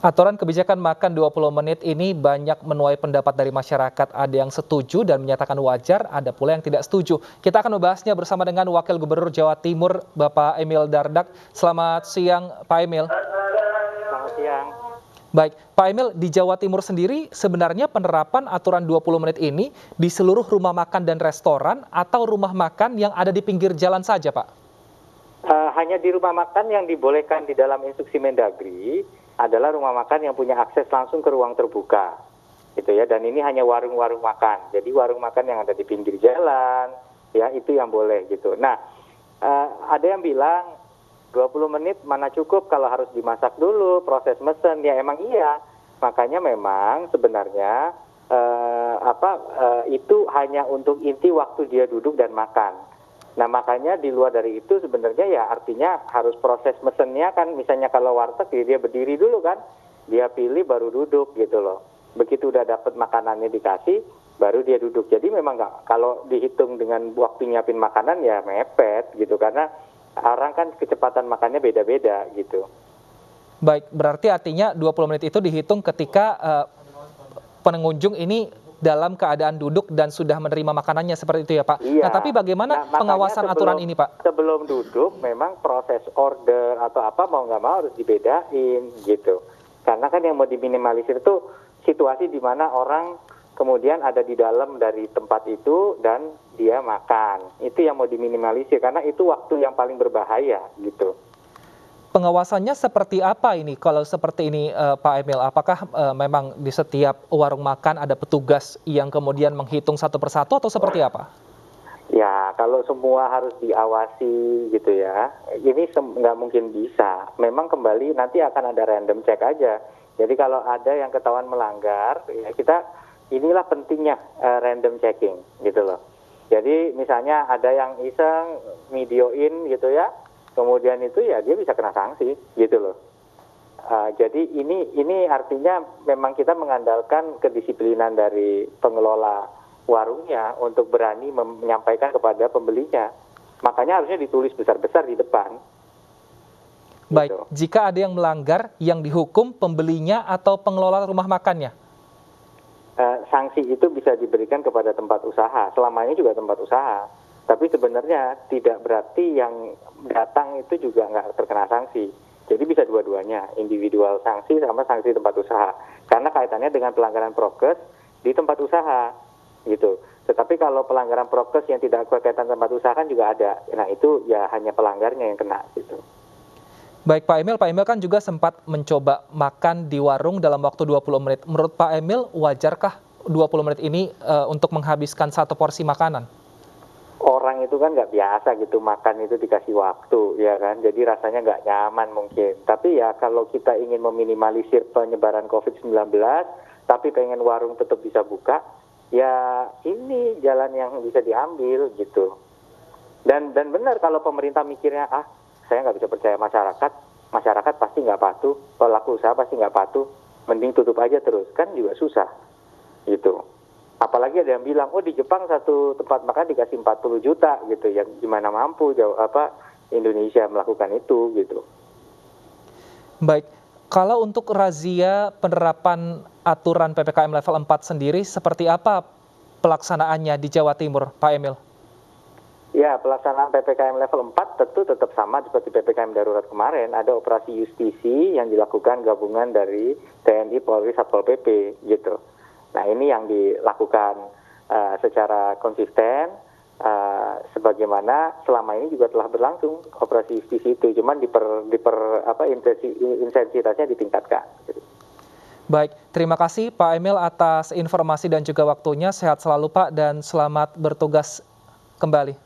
Aturan kebijakan makan 20 menit ini banyak menuai pendapat dari masyarakat. Ada yang setuju dan menyatakan wajar, ada pula yang tidak setuju. Kita akan membahasnya bersama dengan Wakil Gubernur Jawa Timur, Bapak Emil Dardak. Selamat siang, Pak Emil. Selamat siang. Baik, Pak Emil, di Jawa Timur sendiri sebenarnya penerapan aturan 20 menit ini di seluruh rumah makan dan restoran atau rumah makan yang ada di pinggir jalan saja, Pak? Hanya di rumah makan yang dibolehkan di dalam instruksi Mendagri adalah rumah makan yang punya akses langsung ke ruang terbuka, gitu ya. Dan ini hanya warung-warung makan. Jadi warung makan yang ada di pinggir jalan, ya itu yang boleh gitu. Nah, ada yang bilang 20 menit mana cukup kalau harus dimasak dulu, proses mesen, ya emang iya. Makanya memang sebenarnya itu hanya untuk inti waktu dia duduk dan makan. Nah makanya di luar dari itu sebenarnya ya artinya harus proses mesennya kan, misalnya kalau warteg ya dia berdiri dulu kan, dia pilih baru duduk gitu loh. Begitu udah dapat makanannya dikasih, baru dia duduk. Jadi memang nggak, kalau dihitung dengan waktu nyiapin makanan ya mepet gitu, karena orang kan kecepatan makannya beda-beda gitu. Baik, berarti artinya 20 menit itu dihitung ketika pengunjung ini dalam keadaan duduk dan sudah menerima makanannya, seperti itu ya Pak? Iya. Nah tapi bagaimana pengawasan aturan ini Pak? Sebelum duduk memang proses order atau apa mau nggak mau harus dibedain gitu. Karena kan yang mau diminimalisir itu situasi di mana orang kemudian ada di dalam dari tempat itu dan dia makan. Itu yang mau diminimalisir karena itu waktu yang paling berbahaya gitu. Pengawasannya seperti apa ini? Kalau seperti ini Pak Emil, apakah memang di setiap warung makan ada petugas yang kemudian menghitung satu persatu atau seperti apa? Ya, kalau semua harus diawasi gitu ya, ini nggak mungkin bisa. Memang kembali nanti akan ada random check aja. Jadi kalau ada yang ketahuan melanggar, ya inilah pentingnya random checking gitu loh. Jadi misalnya ada yang iseng videoin gitu ya, kemudian itu ya dia bisa kena sanksi gitu loh. Jadi ini artinya memang kita mengandalkan kedisiplinan dari pengelola warungnya untuk berani menyampaikan kepada pembelinya. Makanya harusnya ditulis besar-besar di depan. Baik, gitu. Jika ada yang melanggar, yang dihukum pembelinya atau pengelola rumah makannya? Sanksi itu bisa diberikan kepada tempat usaha. Selama ini juga tempat usaha. Tapi sebenarnya tidak berarti yang datang itu juga nggak terkena sanksi. Jadi bisa dua-duanya, individual sanksi sama sanksi tempat usaha. Karena kaitannya dengan pelanggaran prokes di tempat usaha, gitu. Tetapi kalau pelanggaran prokes yang tidak berkaitan tempat usaha kan juga ada. Nah itu ya hanya pelanggarnya yang kena, gitu. Baik Pak Emil kan juga sempat mencoba makan di warung dalam waktu 20 menit. Menurut Pak Emil, wajarkah 20 menit ini untuk menghabiskan satu porsi makanan? Orang itu kan nggak biasa gitu makan itu dikasih waktu ya kan, jadi rasanya nggak nyaman mungkin. Tapi ya kalau kita ingin meminimalisir penyebaran COVID-19 tapi pengen warung tetap bisa buka, ya ini jalan yang bisa diambil gitu. Dan benar kalau pemerintah mikirnya saya nggak bisa percaya masyarakat pasti nggak patuh, pelaku usaha pasti nggak patuh, mending tutup aja terus, kan juga susah gitu. Apalagi ada yang bilang, di Jepang satu tempat makan dikasih 40 juta gitu, yang gimana mampu Indonesia melakukan itu gitu. Baik, kalau untuk razia penerapan aturan PPKM level 4 sendiri, seperti apa pelaksanaannya di Jawa Timur, Pak Emil? Ya, pelaksanaan PPKM level 4 tentu tetap sama seperti PPKM darurat kemarin. Ada operasi justisi yang dilakukan gabungan dari TNI, Polri, Satpol PP gitu. Nah ini yang dilakukan secara konsisten sebagaimana selama ini juga telah berlangsung operasi justisi itu, cuman intensitasnya ditingkatkan. Baik, terima kasih Pak Emil atas informasi dan juga waktunya. Sehat selalu Pak dan selamat bertugas kembali.